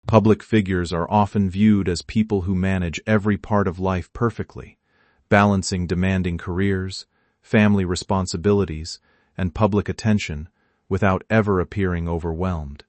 Public figures are often viewed as people who manage every part of life perfectly, balancing demanding careers, family responsibilities, and public attention without ever appearing overwhelmed.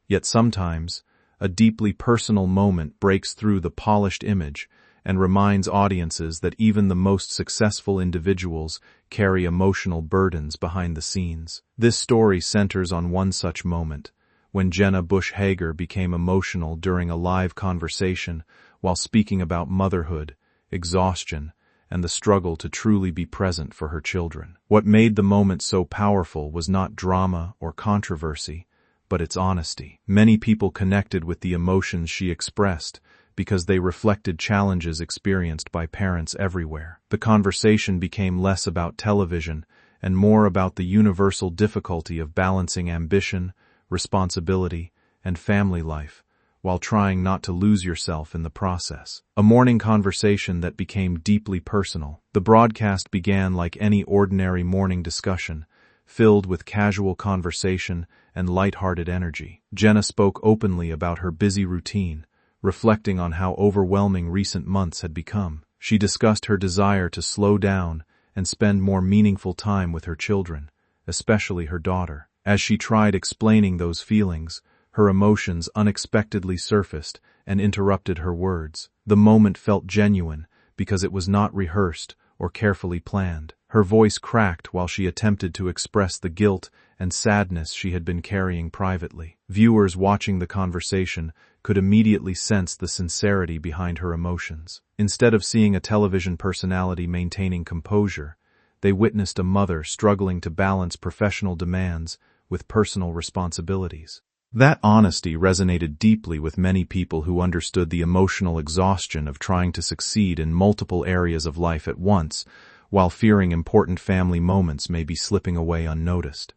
Yet sometimes, a deeply personal moment breaks through the polished image and reminds audiences that even the most successful individuals carry emotional burdens behind the scenes. This story centers on one such moment, when Jenna Hager became emotional during a live conversation while speaking about motherhood, exhaustion, and the struggle to truly be present for her children. What made the moment so powerful was not drama or controversy, but its honesty. Many people connected with the emotions she expressed because they reflected challenges experienced by parents everywhere. The conversation became less about television and more about the universal difficulty of balancing ambition, responsibility, and family life, while trying not to lose yourself in the process. A morning conversation that became deeply personal. The broadcast began like any ordinary morning discussion, filled with casual conversation and light-hearted energy. Jenna spoke openly about her busy routine, reflecting on how overwhelming recent months had become. She discussed her desire to slow down and spend more meaningful time with her children, especially her daughter. As she tried explaining those feelings, her emotions unexpectedly surfaced and interrupted her words. The moment felt genuine because it was not rehearsed or carefully planned. Her voice cracked while she attempted to express the guilt and sadness she had been carrying privately. Viewers watching the conversation could immediately sense the sincerity behind her emotions. Instead of seeing a television personality maintaining composure, they witnessed a mother struggling to balance professional demands with personal responsibilities. That honesty resonated deeply with many people who understood the emotional exhaustion of trying to succeed in multiple areas of life at once, while fearing important family moments may be slipping away unnoticed.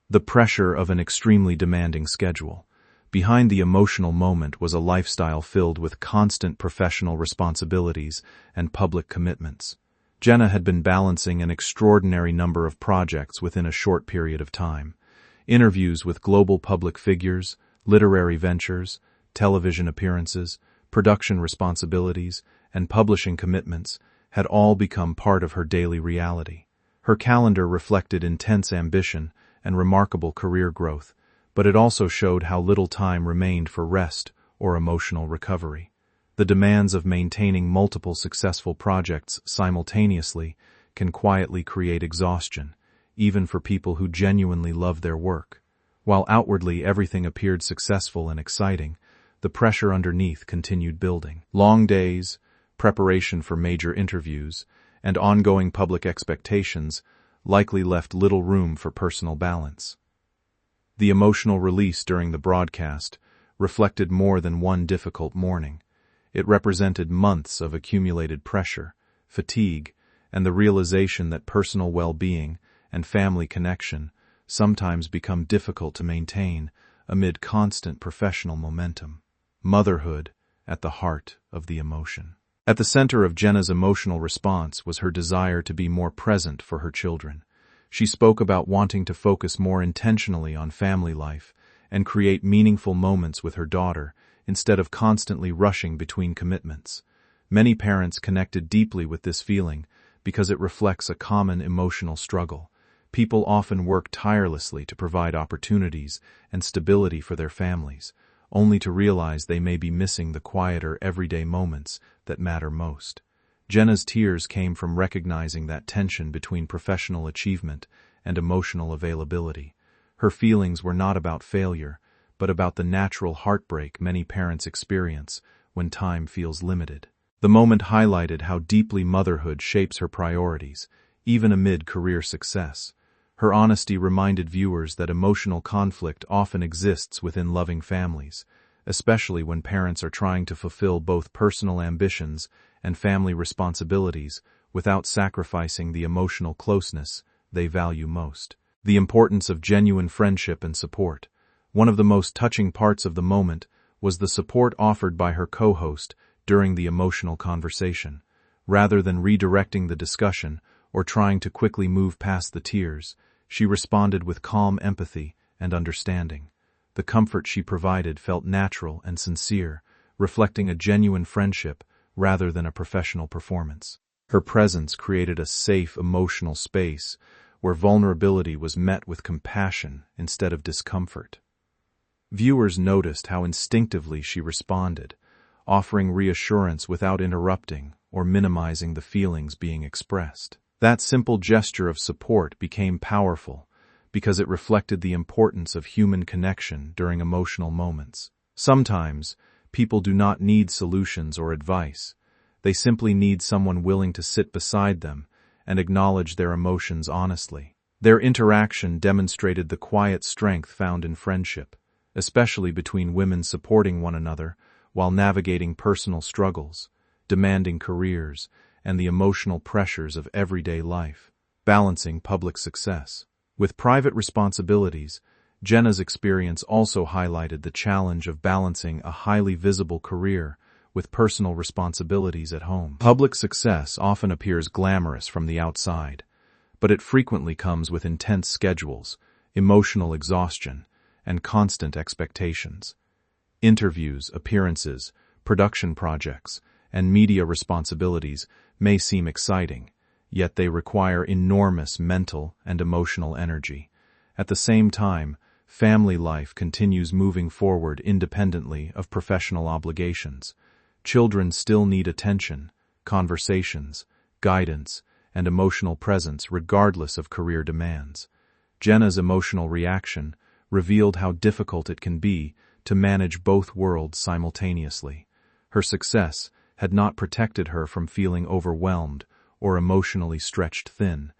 The pressure of an extremely demanding schedule. Behind the emotional moment was a lifestyle filled with constant professional responsibilities and public commitments. Jenna had been balancing an extraordinary number of projects within a short period of time. Interviews with global public figures, literary ventures, television appearances, production responsibilities, and publishing commitments had all become part of her daily reality. Her calendar reflected intense ambition and remarkable career growth, but it also showed how little time remained for rest or emotional recovery. The demands of maintaining multiple successful projects simultaneously can quietly create exhaustion, even for people who genuinely love their work. While outwardly everything appeared successful and exciting, the pressure underneath continued building. Long days, preparation for major interviews, and ongoing public expectations likely left little room for personal balance. The emotional release during the broadcast reflected more than one difficult morning. It represented months of accumulated pressure, fatigue, and the realization that personal well-being and family connection sometimes become difficult to maintain amid constant professional momentum. Motherhood at the heart of the emotion. At the center of Jenna's emotional response was her desire to be more present for her children. She spoke about wanting to focus more intentionally on family life and create meaningful moments with her daughter instead of constantly rushing between commitments. Many parents connected deeply with this feeling because it reflects a common emotional struggle. People often work tirelessly to provide opportunities and stability for their families, only to realize they may be missing the quieter, everyday moments that matter most. Jenna's tears came from recognizing that tension between professional achievement and emotional availability. Her feelings were not about failure, but about the natural heartbreak many parents experience when time feels limited. The moment highlighted how deeply motherhood shapes her priorities, even amid career success. Her honesty reminded viewers that emotional conflict often exists within loving families, especially when parents are trying to fulfill both personal ambitions and family responsibilities without sacrificing the emotional closeness they value most. The importance of genuine friendship and support. One of the most touching parts of the moment was the support offered by her co-host during the emotional conversation. Rather than redirecting the discussion or trying to quickly move past the tears, she responded with calm empathy and understanding. The comfort she provided felt natural and sincere, reflecting a genuine friendship rather than a professional performance. Her presence created a safe emotional space where vulnerability was met with compassion instead of discomfort. Viewers noticed how instinctively she responded, offering reassurance without interrupting or minimizing the feelings being expressed. That simple gesture of support became powerful because it reflected the importance of human connection during emotional moments. Sometimes, people do not need solutions or advice. They simply need someone willing to sit beside them and acknowledge their emotions honestly. Their interaction demonstrated the quiet strength found in friendship, especially between women supporting one another while navigating personal struggles, demanding careers, and the emotional pressures of everyday life, balancing public success. With private responsibilities, Jenna's experience also highlighted the challenge of balancing a highly visible career with personal responsibilities at home. Public success often appears glamorous from the outside, but it frequently comes with intense schedules, emotional exhaustion, and constant expectations. Interviews, appearances, production projects, and media responsibilities may seem exciting, yet they require enormous mental and emotional energy. At the same time, family life continues moving forward independently of professional obligations. Children still need attention, conversations, guidance, and emotional presence regardless of career demands. Jenna's emotional reaction revealed how difficult it can be to manage both worlds simultaneously. Her success had not protected her from feeling overwhelmed or emotionally stretched thin.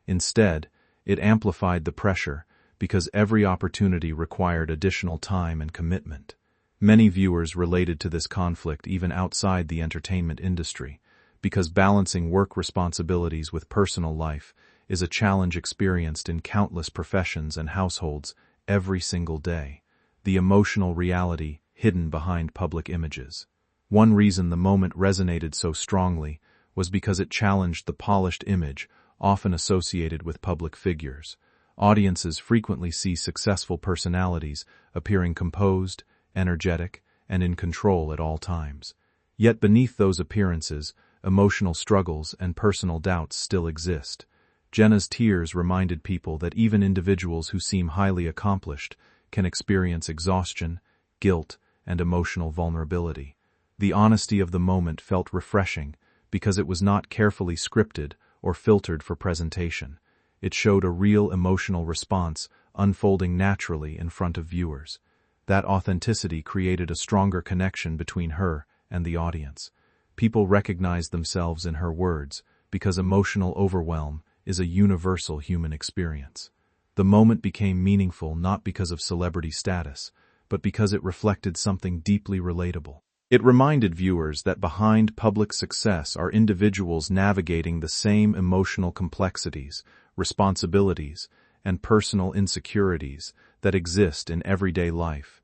Instead, it amplified the pressure because every opportunity required additional time and commitment. Many viewers related to this conflict even outside the entertainment industry, because balancing work responsibilities with personal life is a challenge experienced in countless professions and households every single day. The emotional reality hidden behind public images. One reason the moment resonated so strongly was because it challenged the polished image often associated with public figures. Audiences frequently see successful personalities appearing composed, energetic, and in control at all times. Yet beneath those appearances, emotional struggles and personal doubts still exist. Jenna's tears reminded people that even individuals who seem highly accomplished can experience exhaustion, guilt, and emotional vulnerability. The honesty of the moment felt refreshing because it was not carefully scripted or filtered for presentation. It showed a real emotional response unfolding naturally in front of viewers. That authenticity created a stronger connection between her and the audience. People recognized themselves in her words because emotional overwhelm is a universal human experience. The moment became meaningful not because of celebrity status, but because it reflected something deeply relatable. It reminded viewers that behind public success are individuals navigating the same emotional complexities, responsibilities, and personal insecurities that exist in everyday life.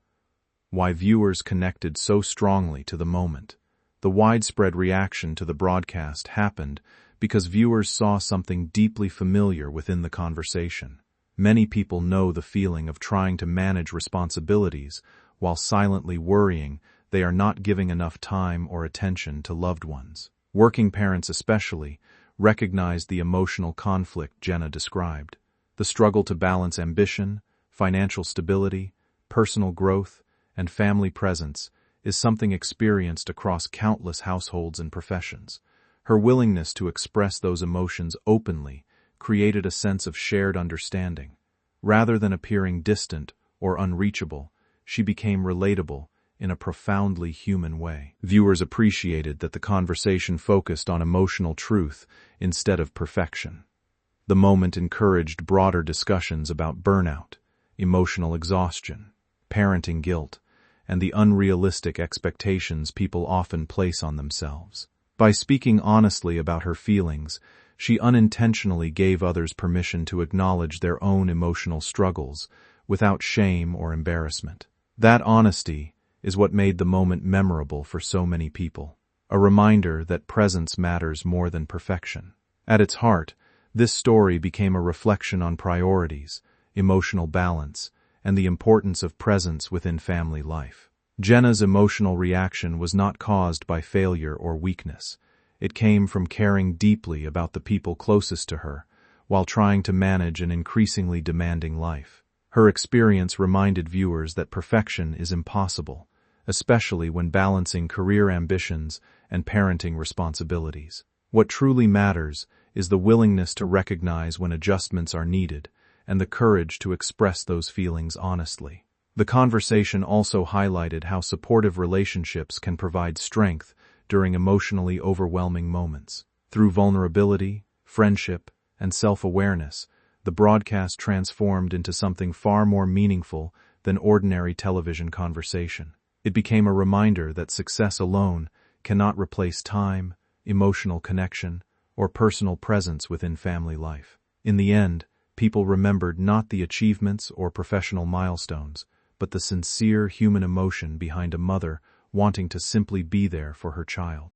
Why viewers connected so strongly to the moment. The widespread reaction to the broadcast happened because viewers saw something deeply familiar within the conversation. Many people know the feeling of trying to manage responsibilities while silently worrying they are not giving enough time or attention to loved ones. Working parents especially recognized the emotional conflict Jenna described. The struggle to balance ambition, financial stability, personal growth, and family presence is something experienced across countless households and professions. Her willingness to express those emotions openly created a sense of shared understanding. Rather than appearing distant or unreachable, she became relatable in a profoundly human way. Viewers appreciated that the conversation focused on emotional truth instead of perfection. The moment encouraged broader discussions about burnout, emotional exhaustion, parenting guilt, and the unrealistic expectations people often place on themselves. By speaking honestly about her feelings, she unintentionally gave others permission to acknowledge their own emotional struggles without shame or embarrassment. That honesty is what made the moment memorable for so many people, a reminder that presence matters more than perfection. At its heart, this story became a reflection on priorities, emotional balance, and the importance of presence within family life. Jenna's emotional reaction was not caused by failure or weakness. It came from caring deeply about the people closest to her, while trying to manage an increasingly demanding life. Her experience reminded viewers that perfection is impossible, especially when balancing career ambitions and parenting responsibilities. What truly matters is the willingness to recognize when adjustments are needed and the courage to express those feelings honestly. The conversation also highlighted how supportive relationships can provide strength during emotionally overwhelming moments. Through vulnerability, friendship, and self-awareness, the broadcast transformed into something far more meaningful than ordinary television conversation. It became a reminder that success alone cannot replace time, emotional connection, or personal presence within family life. In the end, people remembered not the achievements or professional milestones, but the sincere human emotion behind a mother wanting to simply be there for her child.